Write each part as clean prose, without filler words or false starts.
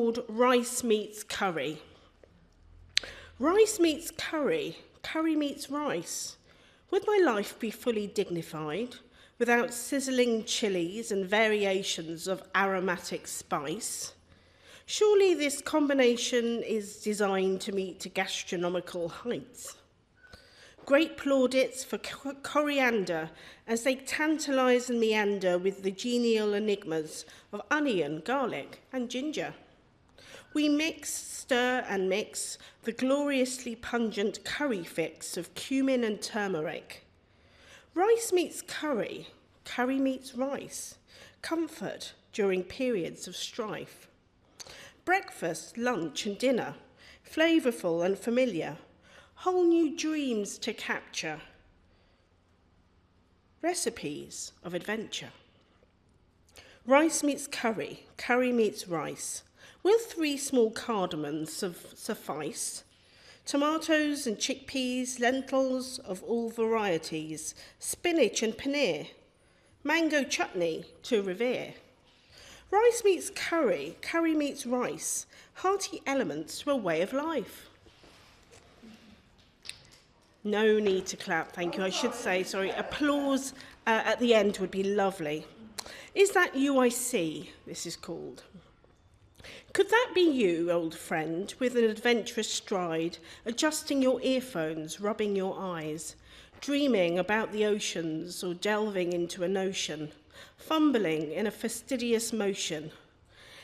called Rice Meets Curry. Rice meets curry, curry meets rice. Would my life be fully dignified without sizzling chilies and variations of aromatic spice? Surely this combination is designed to meet gastronomical heights. Great plaudits for coriander as they tantalise and meander with the genial enigmas of onion, garlic, and ginger. We mix, stir, and mix the gloriously pungent curry fix of cumin and turmeric. Rice meets curry, curry meets rice, comfort during periods of strife. Breakfast, lunch, and dinner, flavourful and familiar, whole new dreams to capture, recipes of adventure. Rice meets curry, curry meets rice. Will 3 small cardamoms suffice? Tomatoes and chickpeas, lentils of all varieties, spinach and paneer, mango chutney to revere. Rice meets curry, curry meets rice, hearty elements to a way of life. No need to clap, thank you. I should say, sorry, applause at the end would be lovely. Is that you I see, this is called? Could that be you, old friend, with an adventurous stride, adjusting your earphones, rubbing your eyes, dreaming about the oceans or delving into a notion, fumbling in a fastidious motion?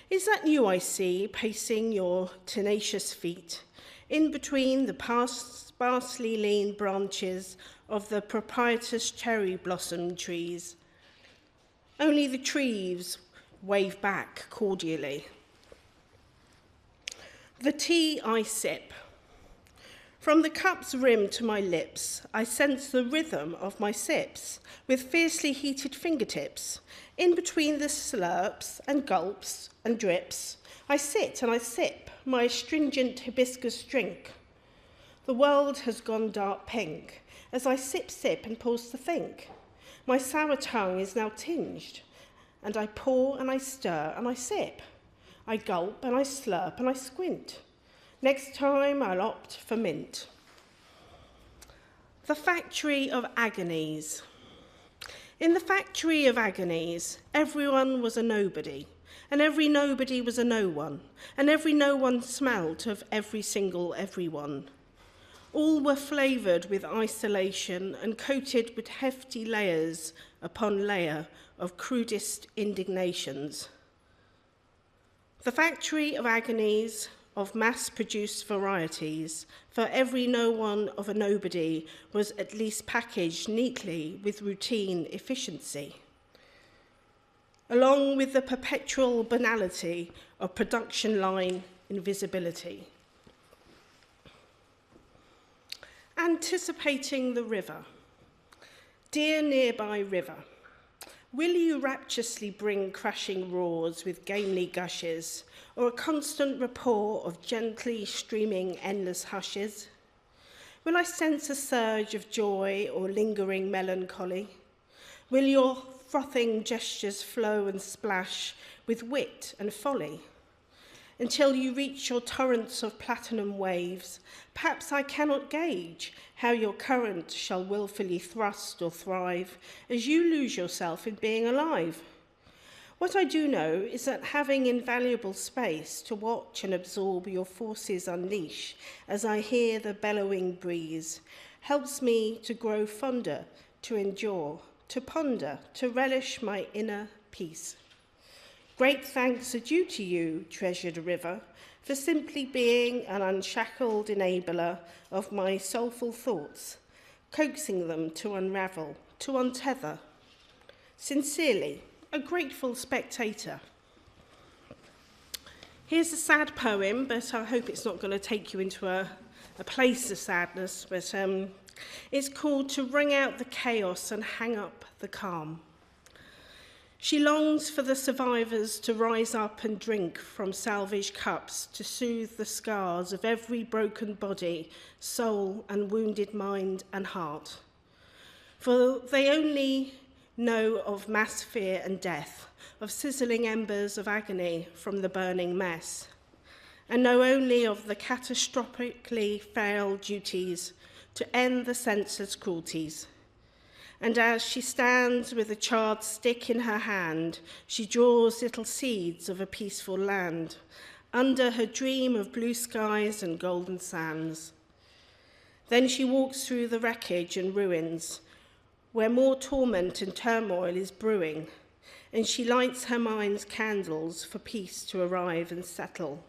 Is that you I see, pacing your tenacious feet, in between the sparsely lean branches of the propitious cherry blossom trees? Only the trees wave back cordially. The tea I sip. From the cup's rim to my lips, I sense the rhythm of my sips, with fiercely heated fingertips. In between the slurps and gulps and drips, I sit and I sip my astringent hibiscus drink. The world has gone dark pink as I sip and pause to think. My sour tongue is now tinged, and I pour and I stir and I sip. I gulp and I slurp and I squint. Next time I'll opt for mint. The Factory of Agonies. In the Factory of Agonies, everyone was a nobody, and every nobody was a no one, and every no one smelt of every single everyone. All were flavoured with isolation and coated with hefty layers upon layer of crudest indignations. The Factory of Agonies of mass-produced varieties, for every no one of a nobody was at least packaged neatly with routine efficiency, along with the perpetual banality of production line invisibility. Anticipating the river. Dear nearby river, will you rapturously bring crashing roars with gamely gushes, or a constant rapport of gently streaming endless hushes? Will I sense a surge of joy or lingering melancholy? Will your frothing gestures flow and splash with wit and folly? Until you reach your torrents of platinum waves, perhaps I cannot gauge how your current shall wilfully thrust or thrive as you lose yourself in being alive. What I do know is that having invaluable space to watch and absorb your forces unleash as I hear the bellowing breeze helps me to grow fonder, to endure, to ponder, to relish my inner peace. Great thanks are due to you, treasured river, for simply being an unshackled enabler of my soulful thoughts, coaxing them to unravel, to untether. Sincerely, a grateful spectator. Here's a sad poem, but I hope it's not going to take you into a place of sadness, but it's called To Wring Out the Chaos and Hang Up the Calm. She longs for the survivors to rise up and drink from salvaged cups to soothe the scars of every broken body, soul, and wounded mind and heart. For they only know of mass fear and death, of sizzling embers of agony from the burning mess. and know only of the catastrophically failed duties to end the censor's cruelties. And as she stands with a charred stick in her hand, she draws little seeds of a peaceful land under her dream of blue skies and golden sands. Then she walks through the wreckage and ruins, where more torment and turmoil is brewing, and she lights her mind's candles for peace to arrive and settle.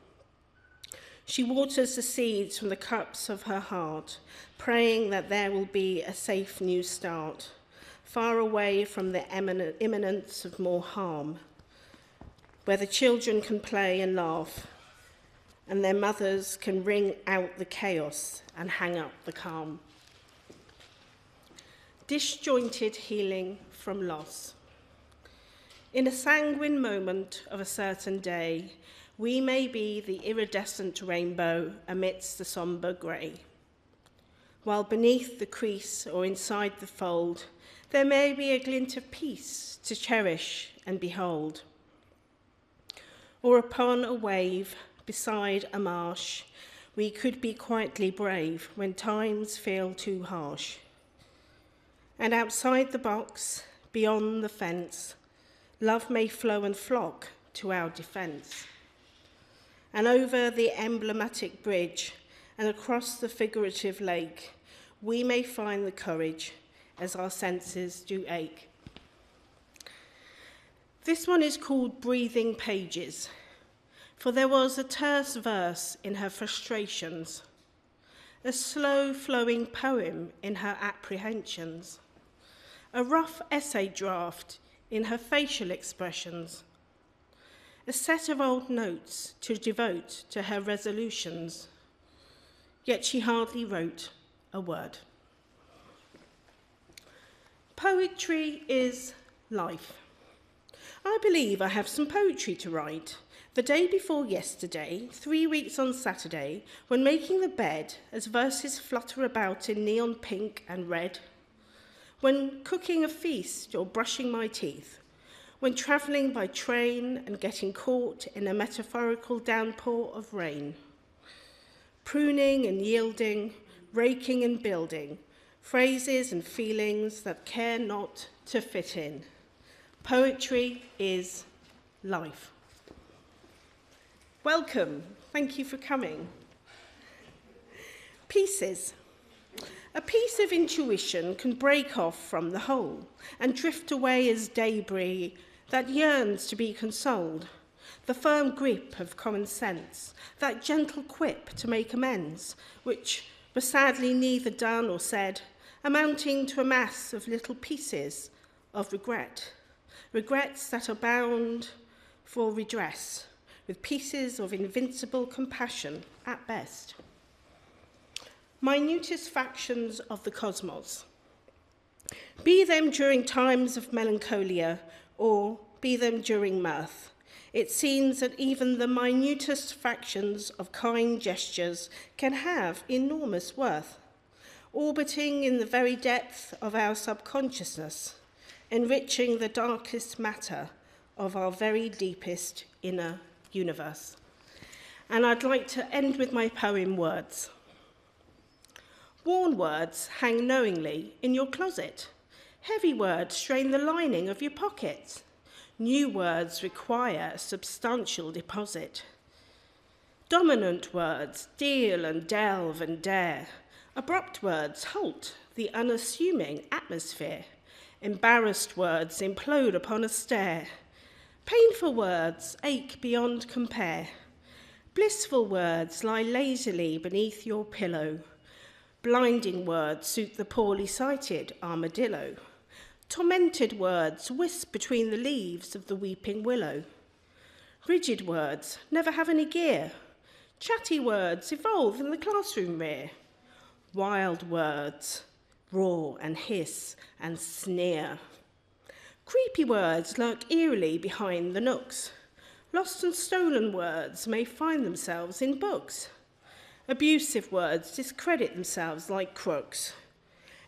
She waters the seeds from the cups of her heart, praying that there will be a safe new start, far away from the imminence of more harm, where the children can play and laugh, and their mothers can wring out the chaos and hang up the calm. Disjointed healing from loss. In a sanguine moment of a certain day, we may be the iridescent rainbow amidst the sombre grey, while beneath the crease or inside the fold, there may be a glint of peace to cherish and behold. Or upon a wave beside a marsh, we could be quietly brave when times feel too harsh. And outside the box, beyond the fence, love may flow and flock to our defence. And over the emblematic bridge and across the figurative lake, we may find the courage as our senses do ache. This one is called Breathing Pages, for there was a terse verse in her frustrations, a slow-flowing poem in her apprehensions, a rough essay draft in her facial expressions, a set of old notes to devote to her resolutions, yet she hardly wrote a word. Poetry is life. I believe I have some poetry to write. The day before yesterday, 3 weeks on Saturday, when making the bed as verses flutter about in neon pink and red, when cooking a feast or brushing my teeth, when travelling by train and getting caught in a metaphorical downpour of rain, pruning and yielding, raking and building, phrases and feelings that care not to fit in. Poetry is life. Welcome. Thank you for coming. Pieces. A piece of intuition can break off from the whole and drift away as debris that yearns to be consoled. The firm grip of common sense, that gentle quip to make amends, which was sadly neither done or said, amounting to a mass of little pieces of regret, regrets that are bound for redress, with pieces of invincible compassion at best. Minutest factions of the cosmos, be them during times of melancholia or be them during mirth, it seems that even the minutest fractions of kind gestures can have enormous worth, orbiting in the very depth of our subconsciousness, enriching the darkest matter of our very deepest inner universe. And I'd like to end with my poem Words. Worn words hang knowingly in your closet. Heavy words strain the lining of your pockets. New words require a substantial deposit. Dominant words deal and delve and dare. Abrupt words halt the unassuming atmosphere. Embarrassed words implode upon a stare. Painful words ache beyond compare. Blissful words lie lazily beneath your pillow. Blinding words suit the poorly sighted armadillo. Tormented words wisp between the leaves of the weeping willow. Rigid words never have any gear. Chatty words evolve in the classroom rear. Wild words roar and hiss and sneer. Creepy words lurk eerily behind the nooks. Lost and stolen words may find themselves in books. Abusive words discredit themselves like crooks.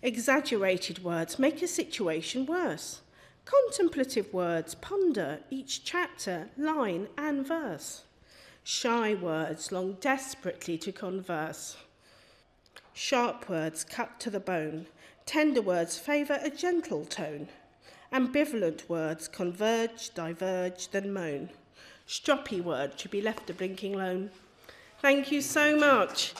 Exaggerated words make a situation worse. Contemplative words ponder each chapter, line, and verse. Shy words long desperately to converse. Sharp words cut to the bone. Tender words favour a gentle tone. Ambivalent words converge, diverge, then moan. Stroppy words should be left a blinking lone. Thank you so much.